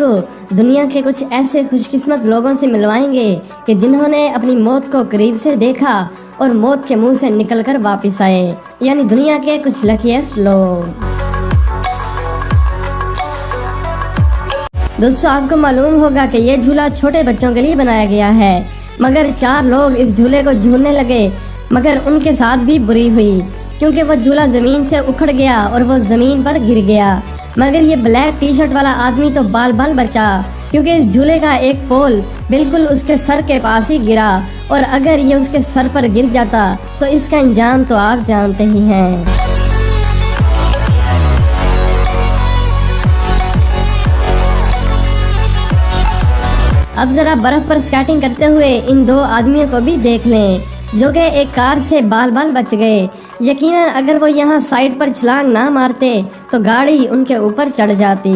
आपको दुनिया के कुछ ऐसे खुशकिस्मत लोगों से मिलवाएंगे कि जिन्होंने अपनी मौत को करीब से देखा और मौत के मुंह से निकलकर वापस आए, यानी दुनिया के कुछ लकीएस्ट लोग। दोस्तों, आपको मालूम होगा कि ये झूला छोटे बच्चों के लिए बनाया गया है, मगर 4 लोग इस झूले को झूलने लगे, मगर उनके साथ भी बुरी हुई क्योंकि वो झूला जमीन से उखड़ गया और वो जमीन पर गिर गया। मगर ये ब्लैक टी शर्ट वाला आदमी तो बाल बाल बचा क्योंकि इस झूले का एक पोल बिल्कुल उसके सर के पास ही गिरा, और अगर ये उसके सर पर गिर जाता तो इसका अंजाम तो आप जानते ही हैं। अब जरा बर्फ पर स्केटिंग करते हुए इन 2 आदमियों को भी देख लें जो कि एक कार से बाल बाल बच गए। यकीनन अगर वो यहाँ साइड पर छलांग ना मारते तो गाड़ी उनके ऊपर चढ़ जाती।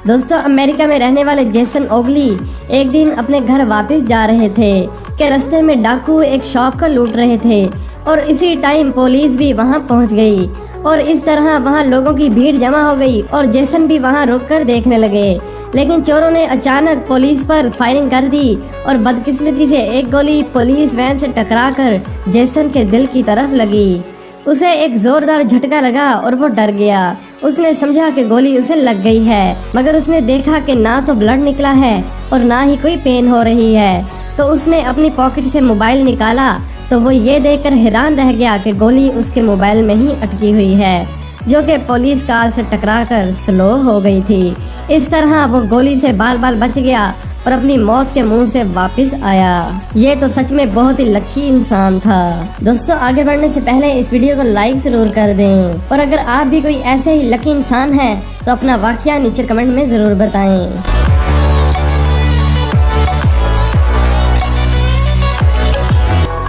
दोस्तों, अमेरिका में रहने वाले जेसन ओगली एक दिन अपने घर वापस जा रहे थे कि रास्ते में डाकू एक शॉप को लूट रहे थे और इसी टाइम पुलिस भी वहां पहुंच गई और इस तरह वहां लोगों की भीड़ जमा हो गई और जेसन भी वहां रुककर देखने लगे। लेकिन चोरों ने अचानक पुलिस पर फायरिंग कर दी और बदकिस्मती से एक गोली पुलिस वैन से टकराकर जेसन के दिल की तरफ लगी। उसे एक जोरदार झटका लगा और वो डर गया। उसने समझा कि गोली उसे लग गई है, मगर उसने देखा कि ना तो ब्लड निकला है और ना ही कोई पेन हो रही है। तो उसने अपनी पॉकेट से मोबाइल निकाला तो वो ये देखकर हैरान रह गया कि गोली उसके मोबाइल में ही अटकी हुई है, जो कि पुलिस कार से टकराकर स्लो हो गई थी। इस तरह वो गोली से बाल बाल बच गया और अपनी मौत के मुंह से वापस आया। ये तो सच में बहुत ही लकी इंसान था। दोस्तों, आगे बढ़ने से पहले इस वीडियो को लाइक जरूर कर दें और अगर आप भी कोई ऐसे ही लकी इंसान हैं तो अपना वाकया नीचे कमेंट में जरूर बताएं।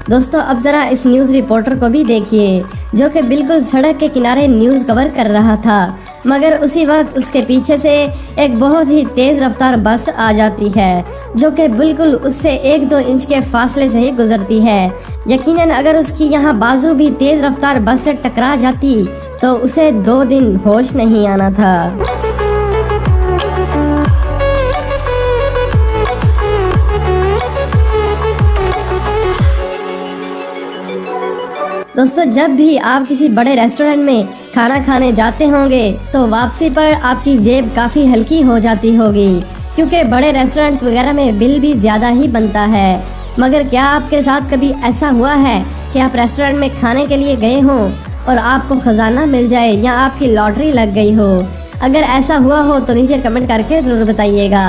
दोस्तों, अब जरा इस न्यूज रिपोर्टर को भी देखिए जो कि बिल्कुल सड़क के किनारे न्यूज कवर कर रहा था, मगर उसी वक्त उसके पीछे से एक बहुत ही तेज रफ्तार बस आ जाती है जो कि बिल्कुल उससे 1-2 इंच के फासले से ही गुजरती है। यकीनन अगर उसकी यहाँ बाजू भी तेज रफ्तार बस से टकरा जाती तो उसे 2 दिन होश नहीं आना था। दोस्तों, जब भी आप किसी बड़े रेस्टोरेंट में खाना खाने जाते होंगे तो वापसी पर आपकी जेब काफ़ी हल्की हो जाती होगी क्योंकि बड़े रेस्टोरेंट्स वगैरह में बिल भी ज़्यादा ही बनता है। मगर क्या आपके साथ कभी ऐसा हुआ है कि आप रेस्टोरेंट में खाने के लिए गए हों और आपको खजाना मिल जाए या आपकी लॉटरी लग गई हो? अगर ऐसा हुआ हो तो नीचे कमेंट करके ज़रूर बताइएगा।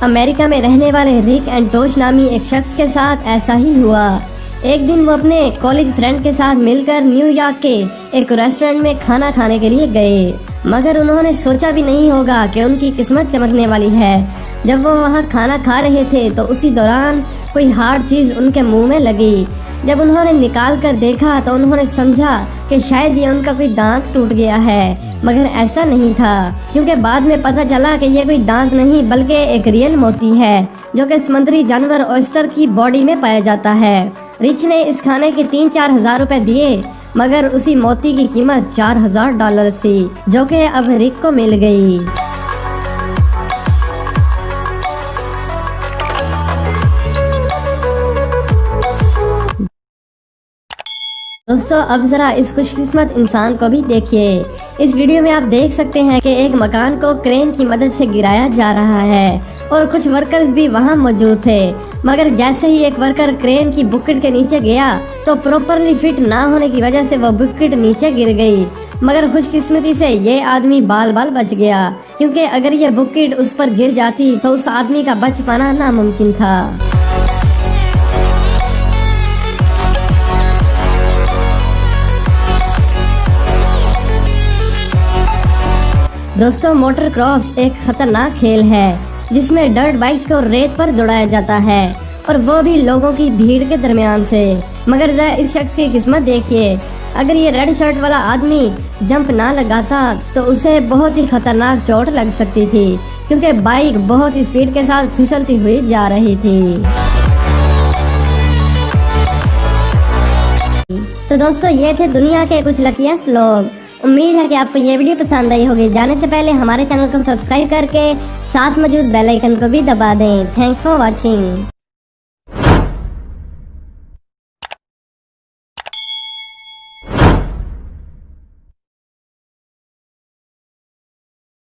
अमेरिका में रहने वाले रिक एंटोश नामी एक शख्स के साथ ऐसा ही हुआ। एक दिन वो अपने कॉलेज फ्रेंड के साथ मिलकर न्यूयॉर्क के एक रेस्टोरेंट में खाना खाने के लिए गए, मगर उन्होंने सोचा भी नहीं होगा कि उनकी किस्मत चमकने वाली है। जब वो वहाँ खाना खा रहे थे तो उसी दौरान कोई हार्ड चीज़ उनके मुंह में लगी। जब उन्होंने निकाल कर देखा तो उन्होंने समझा कि शायद ये उनका कोई दांत टूट गया है, मगर ऐसा नहीं था क्योंकि बाद में पता चला कि ये कोई दांत नहीं बल्कि एक रियल मोती है जो कि समुद्री जानवर ऑयस्टर की बॉडी में पाया जाता है। रिच ने इस खाने के 3-4 हज़ार रुपए दिए, मगर उसी मोती की कीमत $4000 थी जो कि अब रिक को मिल गई। दोस्तों, अब जरा इस खुशकिस्मत इंसान को भी देखिए। इस वीडियो में आप देख सकते हैं कि एक मकान को क्रेन की मदद से गिराया जा रहा है और कुछ वर्कर्स भी वहां मौजूद थे, मगर जैसे ही एक वर्कर क्रेन की बुकेट के नीचे गया तो प्रॉपरली फिट ना होने की वजह से वो बुकेट नीचे गिर गई। मगर खुशकिस्मती से ये आदमी बाल बाल बच गया क्योंकि अगर ये बुकेट उस पर गिर जाती तो उस आदमी का बच पाना नामुमकिन था। दोस्तों, मोटर क्रॉस एक खतरनाक खेल है जिसमें डर्ट बाइक्स को रेत पर दौड़ाया जाता है और वो भी लोगों की भीड़ के दरमियान से। मगर जरा इस शख्स की किस्मत देखिए, अगर ये रेड शर्ट वाला आदमी जंप ना लगाता तो उसे बहुत ही खतरनाक चोट लग सकती थी क्योंकि बाइक बहुत ही स्पीड के साथ फिसलती हुई जा रही थी। तो तो दोस्तों ये थे दुनिया के कुछ लकीएस्ट लोग। उम्मीद है कि आपको ये वीडियो पसंद आई होगी। जाने से पहले हमारे चैनल को सब्सक्राइब करके साथ मौजूद बेल आइकन को भी दबा दें। Thanks for watching.